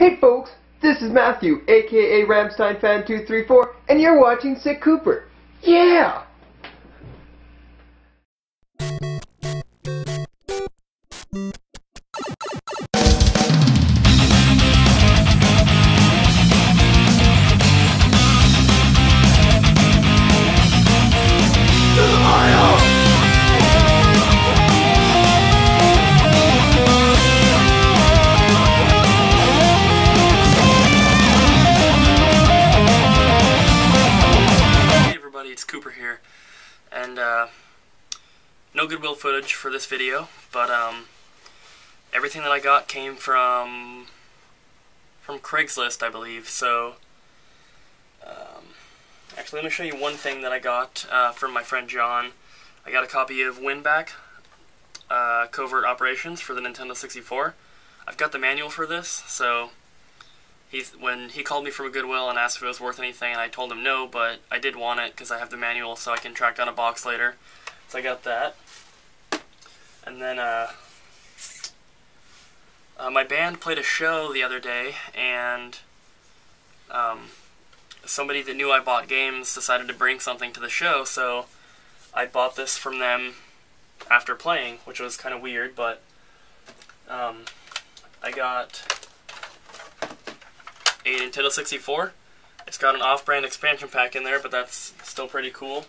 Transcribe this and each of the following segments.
Hey folks, this is Matthew, aka RamsteinFan234, and you're watching Sick Cooper. Yeah! It's Cooper here, and no Goodwill footage for this video, but everything that I got came from Craigslist, I believe. So actually, let me show you one thing that I got from my friend John. I got a copy of Winback Covert Operations for the Nintendo 64. I've got the manual for this, so when he called me from a Goodwill and asked if it was worth anything, and I told him no, but I did want it because I have the manual so I can track down a box later. So I got that. And then my band played a show the other day, and somebody that knew I bought games decided to bring something to the show, so I bought this from them after playing, which was kind of weird, but I got a Nintendo 64. It's got an off-brand expansion pack in there, but that's still pretty cool.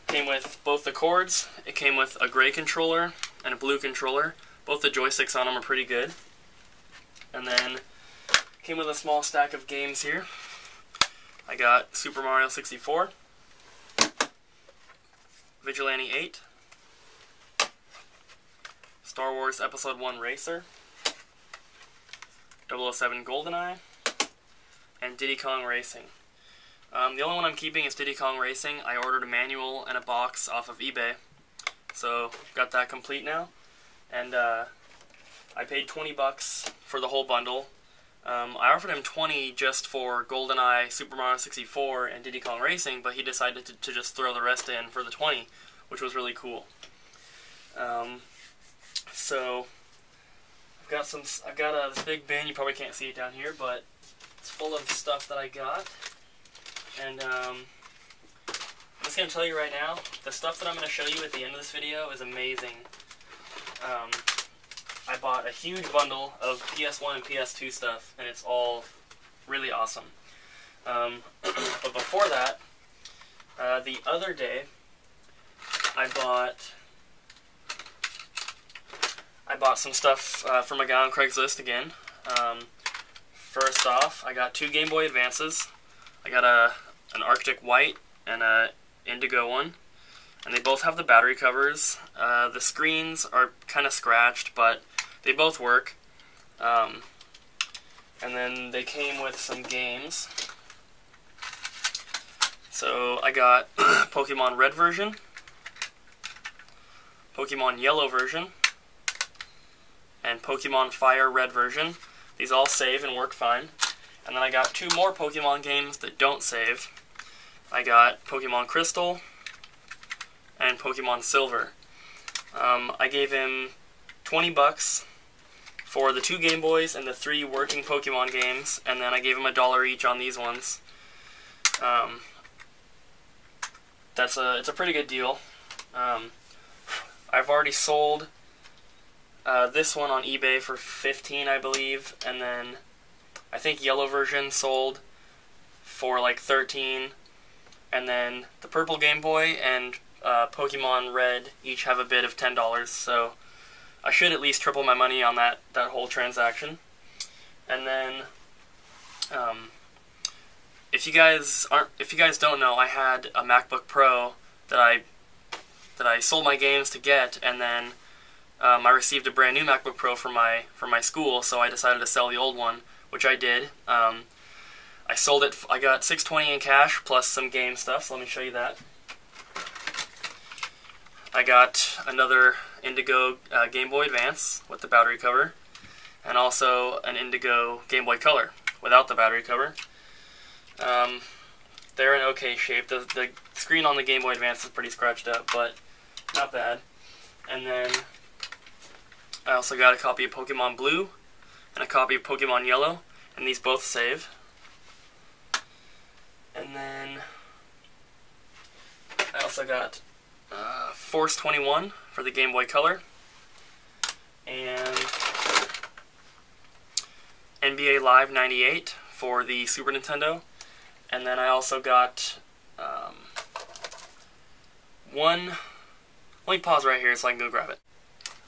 Came with both the cords. It came with a gray controller and a blue controller. Both the joysticks on them are pretty good. And then came with a small stack of games here. I got Super Mario 64, Vigilante 8, Star Wars Episode 1 Racer, 007 GoldenEye, and Diddy Kong Racing. The only one I'm keeping is Diddy Kong Racing. I ordered a manual and a box off of eBay, so got that complete now. And I paid $20 for the whole bundle. I offered him $20 just for GoldenEye, Super Mario 64, and Diddy Kong Racing, but he decided to just throw the rest in for the $20, which was really cool. So I've got this big bin. You probably can't see it down here, but it's full of stuff that I got, and I'm just going to tell you right now, the stuff that I'm going to show you at the end of this video is amazing. I bought a huge bundle of PS1 and PS2 stuff, and it's all really awesome. But before that, the other day, I bought some stuff from a guy on Craigslist again. First off, I got two Game Boy Advances. I got an Arctic White and a Indigo one, and they both have the battery covers. The screens are kind of scratched, but they both work. And then they came with some games. So I got Pokemon Red version, Pokemon Yellow version, and Pokemon Fire Red version. These all save and work fine. And then I got two more Pokemon games that don't save. I got Pokemon Crystal and Pokemon Silver. I gave him $20 for the two Game Boys and the 3 working Pokemon games, and then I gave him $1 each on these ones. It's a pretty good deal. I've already sold this one on eBay for $15, I believe, and then I think Yellow version sold for like $13, and then the purple Game Boy and Pokemon Red each have a bid of $10, so I should at least triple my money on that whole transaction. And then if you guys don't know, I had a MacBook Pro that I sold my games to get, and then I received a brand new MacBook Pro from my school, so I decided to sell the old one, which I did. I sold it. I got $620 in cash plus some game stuff. So let me show you that. I got another Indigo Game Boy Advance with the battery cover, and also an Indigo Game Boy Color without the battery cover. They're in okay shape. The screen on the Game Boy Advance is pretty scratched up, but not bad. And then I also got a copy of Pokemon Blue and a copy of Pokemon Yellow, and these both save. And then I also got Force 21 for the Game Boy Color, and NBA Live 98 for the Super Nintendo, and then I also got one. Let me pause right here so I can go grab it.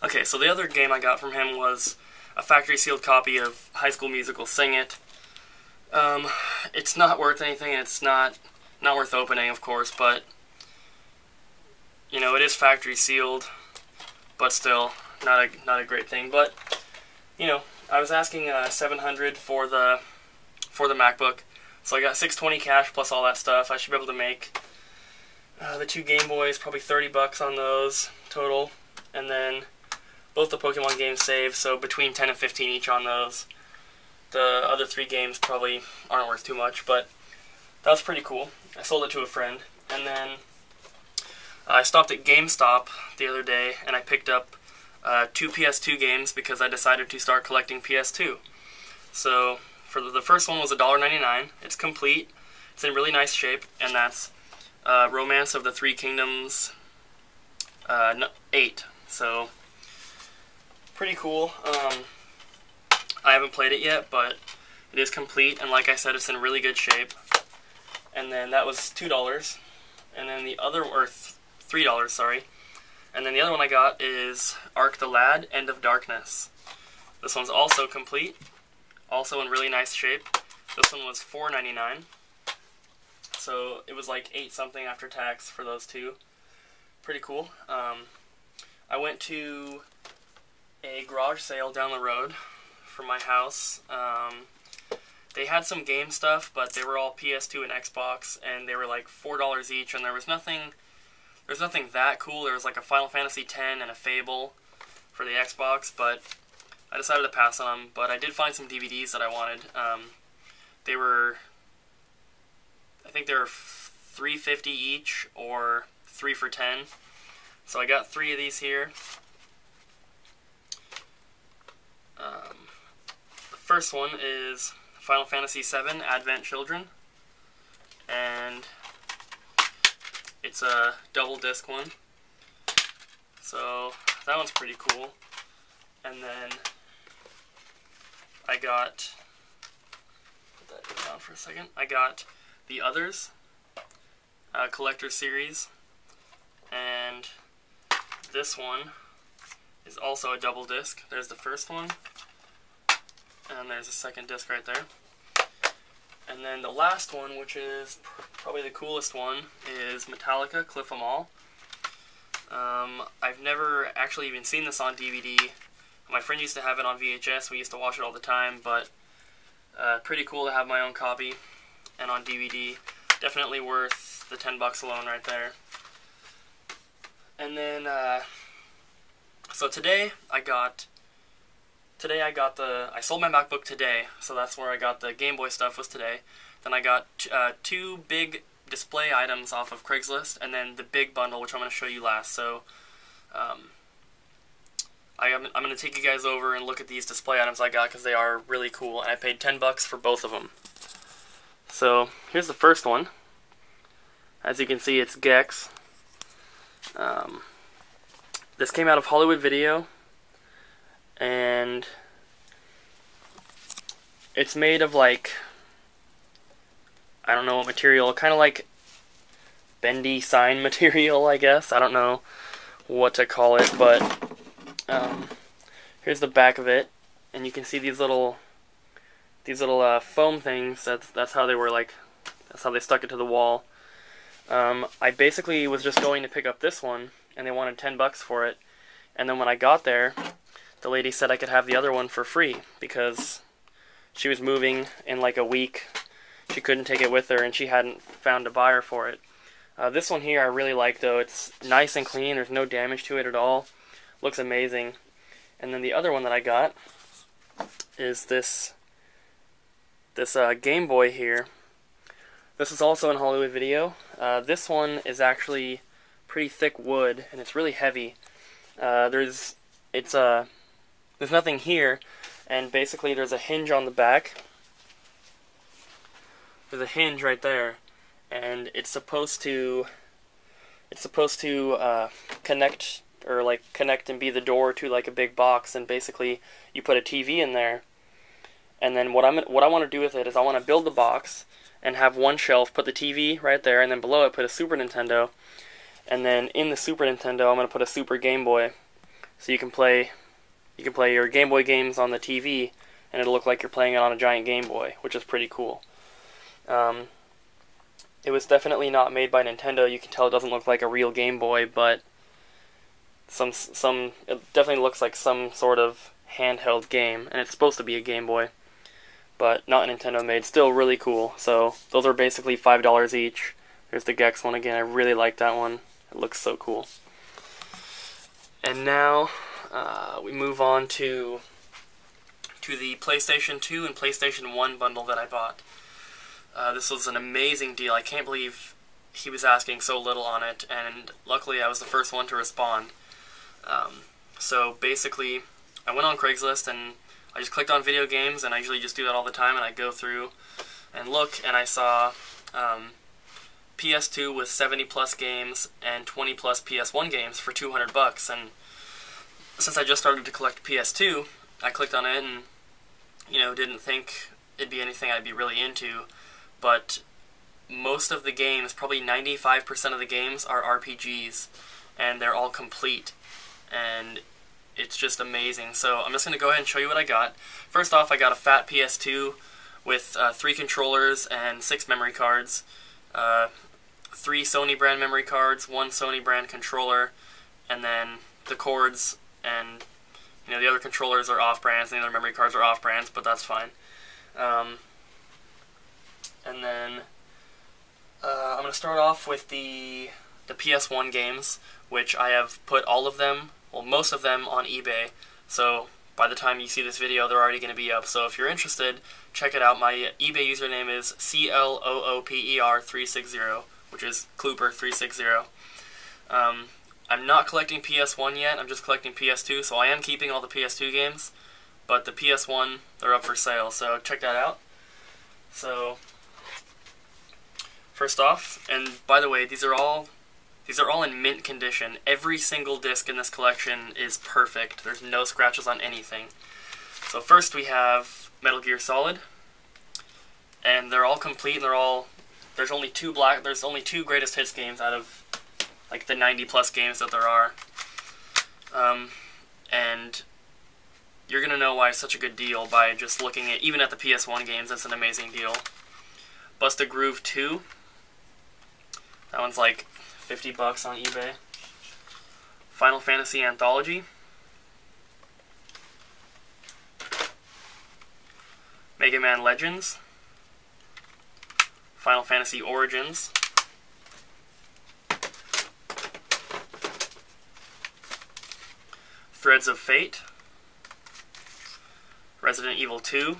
Okay, so the other game I got from him was a factory sealed copy of High School Musical Sing It. It's not worth anything, and it's not worth opening, of course, but you know, it is factory sealed, but still not a great thing. But you know, I was asking $700 for the MacBook, so I got $620 cash plus all that stuff. I should be able to make the two Game Boys probably $30 on those total, and then both the Pokemon games save, so between 10 and 15 each on those. The other three games probably aren't worth too much, but that was pretty cool. I sold it to a friend, and then I stopped at GameStop the other day, and I picked up two PS2 games because I decided to start collecting PS2. So for the first one was $1.99. It's complete. It's in really nice shape, and that's Romance of the Three Kingdoms 8. So pretty cool. I haven't played it yet, but it is complete, and like I said, it's in really good shape. And then that was $2, and then the other, or $3, sorry. And then the other one I got is Ark the Lad, End of Darkness. This one's also complete, also in really nice shape. This one was $4.99, so it was like $8 something after tax for those two. Pretty cool. I went to a garage sale down the road for my house. They had some game stuff, but they were all PS2 and Xbox, and they were like $4 each, and there was nothing that cool. There was like a Final Fantasy X and a Fable for the Xbox, but I decided to pass on them. But I did find some DVDs that I wanted. They were, I think they were $3.50 each, or 3 for $10. So I got 3 of these here. The first one is Final Fantasy VII Advent Children, and it's a double disc one, so that one's pretty cool. And then I got, put that down for a second, I got The Others Collector Series, and this one is also a double disc. There's the first one, and there's a second disc right there. And then the last one, which is probably the coolest one, is Metallica, Cliff 'Em All. I've never actually even seen this on DVD. My friend used to have it on VHS. We used to watch it all the time, but pretty cool to have my own copy and on DVD. Definitely worth the $10 alone right there. And then, so today I sold my MacBook today, so that's where I got the Game Boy stuff, was today. Then I got 2 big display items off of Craigslist, and then the big bundle, which I'm going to show you last. So I'm going to take you guys over and look at these display items I got, because they are really cool, and I paid $10 for both of them. So here's the first one. As you can see, it's Gex. This came out of Hollywood Video, and it's made of, like, I don't know what material, kind of like bendy sign material, I guess. I don't know what to call it, but here's the back of it, and you can see these little foam things. That's how they were, like, that's how they stuck it to the wall. I basically was just going to pick up this one, and they wanted $10 for it. And then when I got there, the lady said I could have the other one for free, because she was moving in like a week. She couldn't take it with her, and she hadn't found a buyer for it. This one here I really like, though. It's nice and clean. There's no damage to it at all. Looks amazing. And then the other one that I got is this Game Boy here. This is also in Hollywood Video. This one is actually pretty thick wood, and it's really heavy. There's nothing here, and basically there's a hinge on the back, there's a hinge right there, and it's supposed to connect, or like connect and be the door to like a big box, and basically you put a TV in there. And then what I want to do with it is I want to build the box and have one shelf, put the TV right there, and then below it put a Super Nintendo. And then in the Super Nintendo, I'm going to put a Super Game Boy, so you can play your Game Boy games on the TV, and it'll look like you're playing it on a giant Game Boy, which is pretty cool. It was definitely not made by Nintendo. You can tell it doesn't look like a real Game Boy, but it definitely looks like some sort of handheld game, and it's supposed to be a Game Boy, but not Nintendo made. Still really cool. So those are basically $5 each. There's the Gex one again. I really like that one. It looks so cool. And now we move on to the PlayStation 2 and PlayStation 1 bundle that I bought. This was an amazing deal. I can't believe he was asking so little on it, and luckily I was the first one to respond. So basically, I went on Craigslist and I just clicked on video games, and I usually just do that all the time, and I go through and look, and I saw PS2 with 70 plus games and 20 plus PS1 games for $200, and since I just started to collect PS2, I clicked on it and, didn't think it'd be anything I'd be really into, but most of the games, probably 95% of the games, are RPGs, and they're all complete, and it's just amazing. So I'm just going to go ahead and show you what I got. First off, I got a fat PS2 with 3 controllers and 6 memory cards, 3 Sony brand memory cards, 1 Sony brand controller, and then the cords and the other controllers are off-brands, and the other memory cards are off-brands, but that's fine. And then I'm going to start off with the PS1 games, which I have put all of them, well, most of them, on eBay. So by the time you see this video, they're already going to be up. So if you're interested, check it out. My eBay username is CLOOPER360, which is Klooper360. I'm not collecting PS1 yet, I'm just collecting PS2, so I am keeping all the PS2 games, but the PS1, they're up for sale, so check that out. So, first off, and by the way, these are all in mint condition. Every single disc in this collection is perfect. There's no scratches on anything. So first we have Metal Gear Solid, and they're all complete, and there's only two greatest hits games out of like the 90 plus games that there are. And you're gonna know why it's such a good deal by just looking at, even at the PS1 games, it's an amazing deal. Bust a Groove 2. That one's like $50 on eBay. Final Fantasy Anthology. Mega Man Legends. Final Fantasy Origins. Threads of Fate. Resident Evil 2.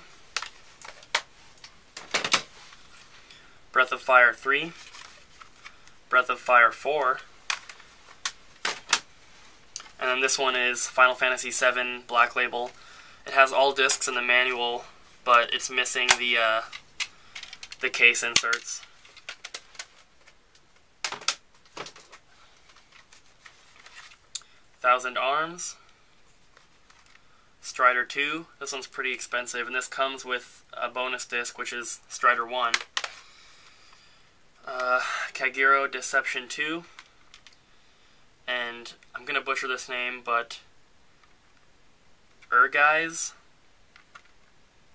Breath of Fire 3. Breath of Fire 4. And then this one is Final Fantasy VII Black Label. It has all discs in the manual, but it's missing the case inserts. Thousand Arms. Strider 2. This one's pretty expensive, and this comes with a bonus disc, which is Strider 1. Kagero Deception 2. And I'm going to butcher this name, but Guys.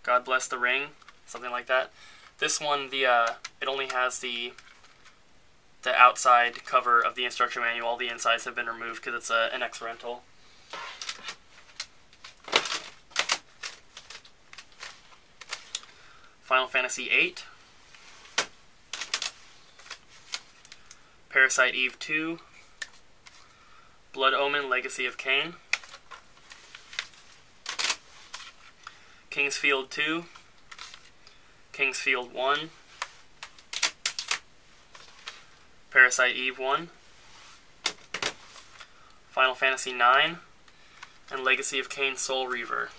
God Bless the Ring. Something like that. This one, it only has the outside cover of the instruction manual. All the insides have been removed because it's an X rental. Final Fantasy VIII. Parasite Eve 2. Blood Omen Legacy of Kain. Kingsfield 2. Kingsfield 1. Parasite Eve 1. Final Fantasy 9. And Legacy of Kain Soul Reaver.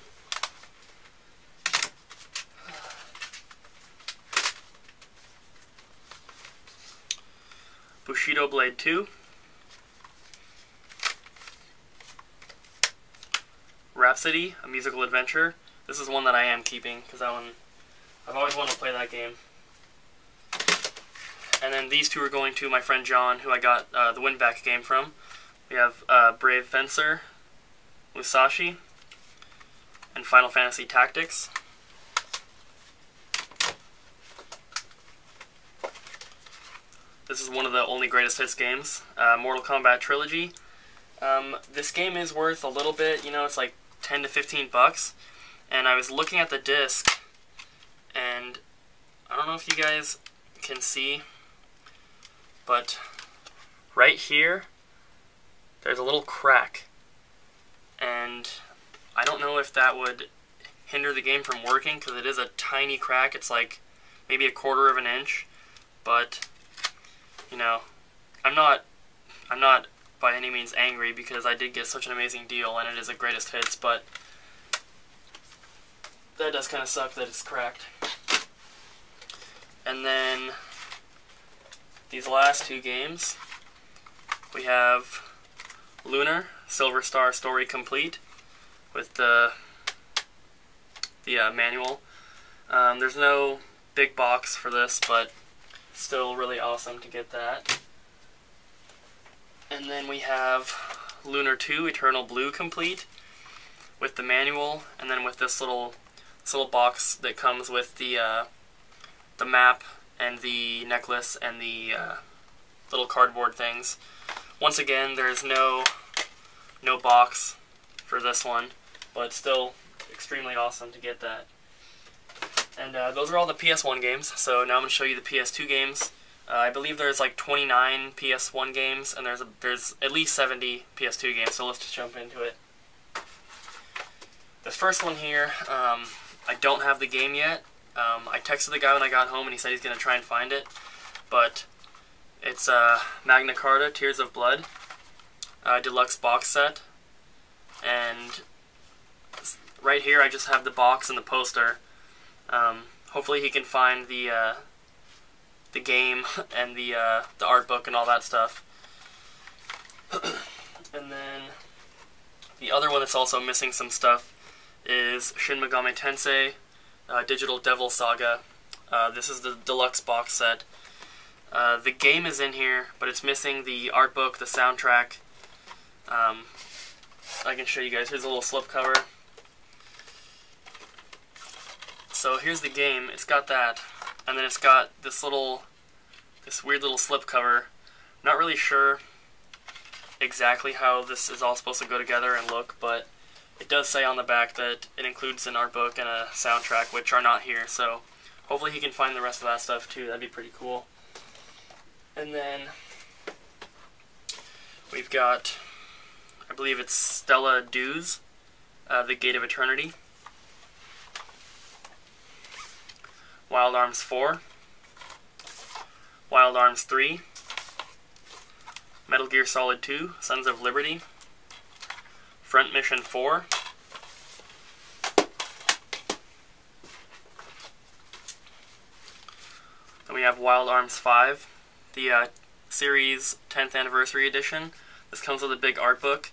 Bushido Blade 2, Rhapsody, a musical adventure. This is one that I am keeping, because that one, I've always wanted to play that game. And then these two are going to my friend John, who I got the win-back game from. We have Brave Fencer, Musashi, and Final Fantasy Tactics. This is one of the only greatest hits games, Mortal Kombat Trilogy. This game is worth a little bit, you know, it's like 10 to 15 bucks. And I was looking at the disc, and I don't know if you guys can see, but right here, there's a little crack. And I don't know if that would hinder the game from working, because it is a tiny crack. It's like maybe 1/4 of an inch, but you know, I'm not by any means angry, because I did get such an amazing deal and it is a greatest hits, but that does kind of suck that it's cracked. And then these last two games, we have Lunar, Silver Star Story Complete, with the manual. There's no big box for this, but still really awesome to get that. And then we have Lunar 2, Eternal Blue Complete, with the manual, and then with this little box that comes with the map and the necklace and the little cardboard things. Once again, there's no box for this one, but still extremely awesome to get that. And those are all the PS1 games, so now I'm going to show you the PS2 games. I believe there's like 29 PS1 games, and there's at least 70 PS2 games, so let's just jump into it. This first one here, I don't have the game yet. I texted the guy when I got home, and he said he's going to try and find it, but it's Magna Carta, Tears of Blood, deluxe box set, and right here I just have the box and the poster. Hopefully he can find the game and the art book and all that stuff. And then the other one that's also missing some stuff is Shin Megami Tensei Digital Devil Saga. This is the deluxe box set. The game is in here, but it's missing the art book, the soundtrack. I can show you guys. Here's a little slipcover. So here's the game. It's got that, and then it's got this weird little slipcover. Not really sure exactly how this is all supposed to go together and look, but it does say on the back that it includes an art book and a soundtrack, which are not here. So hopefully he can find the rest of that stuff too. That'd be pretty cool. And then we've got, I believe it's Stella Dews, The Gate of Eternity, Wild Arms 4, Wild Arms 3, Metal Gear Solid 2, Sons of Liberty, Front Mission 4, then we have Wild Arms 5, the series 10th Anniversary Edition. This comes with a big art book,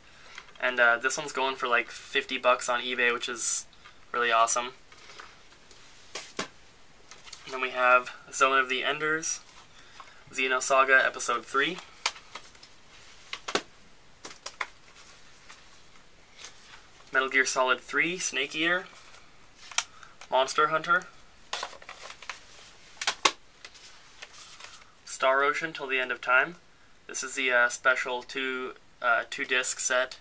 and this one's going for like 50 bucks on eBay, which is really awesome. And then we have Zone of the Enders, Xenosaga Episode 3, Metal Gear Solid 3, Snake Eater, Monster Hunter, Star Ocean Till the End of Time. This is the special two-disc set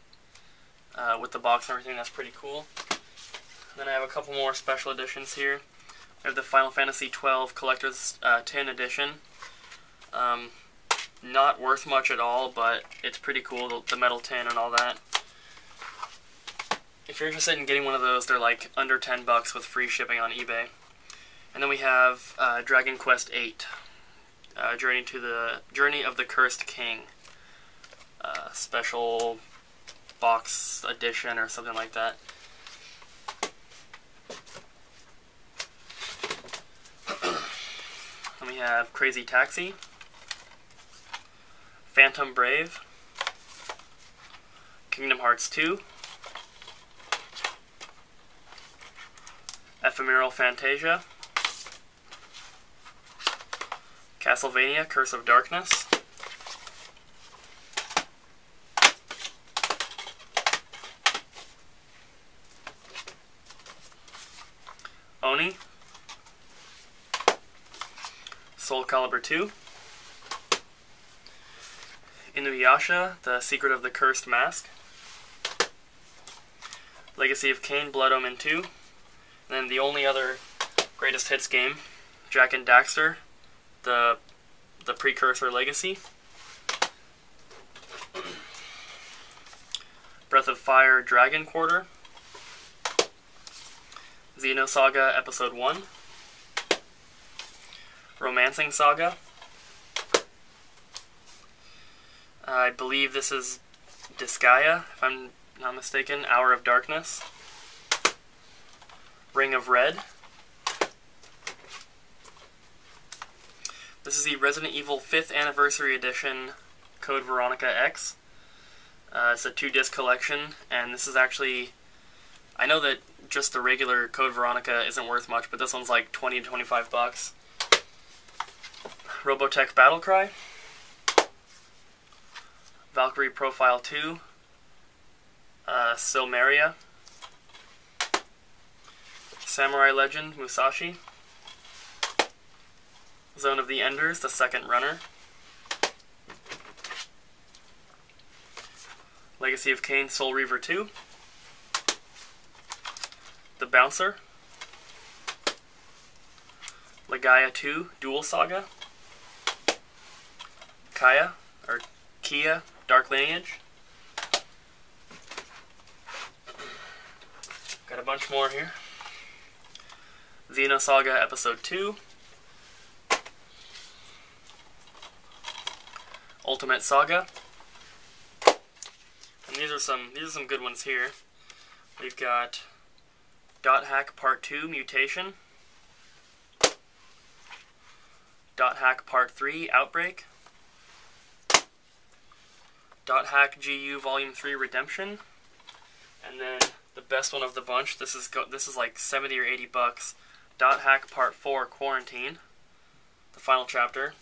with the box and everything. That's pretty cool. And then I have a couple more special editions here. I have the Final Fantasy 12 Collector's Tin Edition. Not worth much at all, but it's pretty cool, the metal tin and all that. If you're interested in getting one of those, they're like under 10 bucks with free shipping on eBay. And then we have Dragon Quest VIII, Journey of the Cursed King, special box edition or something like that. Then we have Crazy Taxi, Phantom Brave, Kingdom Hearts 2, Ephemeral Fantasia, Castlevania Curse of Darkness, Oni, Soul Calibur 2, Inuyasha, The Secret of the Cursed Mask, Legacy of Kain, Blood Omen 2, and then the only other greatest hits game, Jak and Daxter, the precursor Legacy, Breath of Fire, Dragon Quarter, Xenosaga Episode 1, Romancing Saga, I believe this is Disgaea, if I'm not mistaken, Hour of Darkness, Ring of Red. This is the Resident Evil 5th Anniversary Edition Code Veronica X. It's a 2-disc collection, and this is actually, I know that just the regular Code Veronica isn't worth much, but this one's like 20 to 25 bucks. Robotech Battlecry, Valkyrie Profile 2, Silmeria, Samurai Legend Musashi, Zone of the Enders, the second runner, Legacy of Kain, Soul Reaver 2, The Bouncer, Legaia 2, Dual Saga, Kia, Dark Lineage. Got a bunch more here. Xenosaga Episode 2, Ultimate Saga, and these are some good ones here. We've got Dot Hack Part 2 Mutation, Dot Hack Part 3 Outbreak, Dot Hack GU Volume 3 Redemption, and then the best one of the bunch. This is like 70 or 80 bucks. Dot Hack Part 4 Quarantine, the final chapter.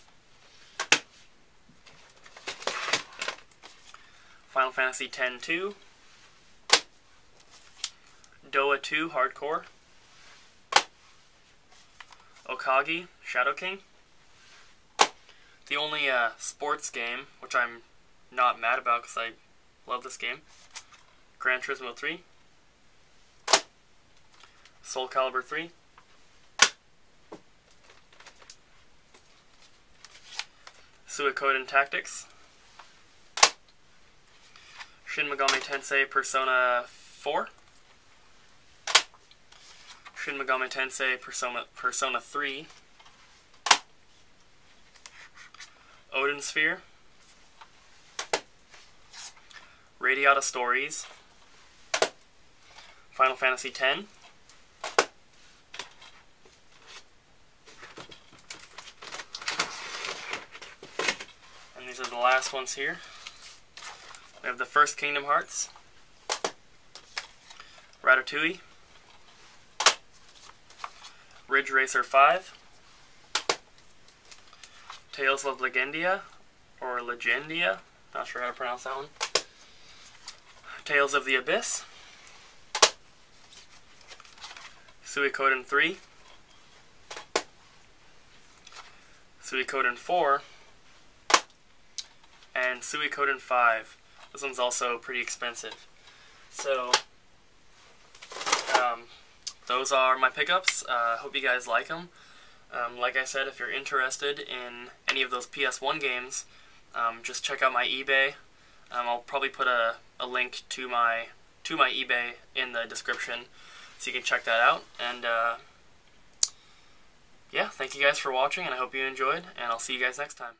Final Fantasy X-2, Doa 2 Hardcore, Okagi Shadow King, the only sports game, which I'm not mad about because I love this game, Gran Turismo 3, Soul Calibur 3, Suikoden Tactics, Shin Megami Tensei Persona 4, Shin Megami Tensei Persona 3, Odin Sphere, Radiata Stories, Final Fantasy X, and these are the last ones here. We have the first Kingdom Hearts, Ratatouille, Ridge Racer 5, Tales of Legendia, or Legendia, not sure how to pronounce that one, Tales of the Abyss, Suikoden 3, Suikoden 4, and Suikoden 5. This one's also pretty expensive. So, those are my pickups. Hope you guys like them. Like I said, if you're interested in any of those PS1 games, just check out my eBay. I'll probably put a link to my eBay in the description, so you can check that out. And yeah, thank you guys for watching, and I hope you enjoyed, and I'll see you guys next time.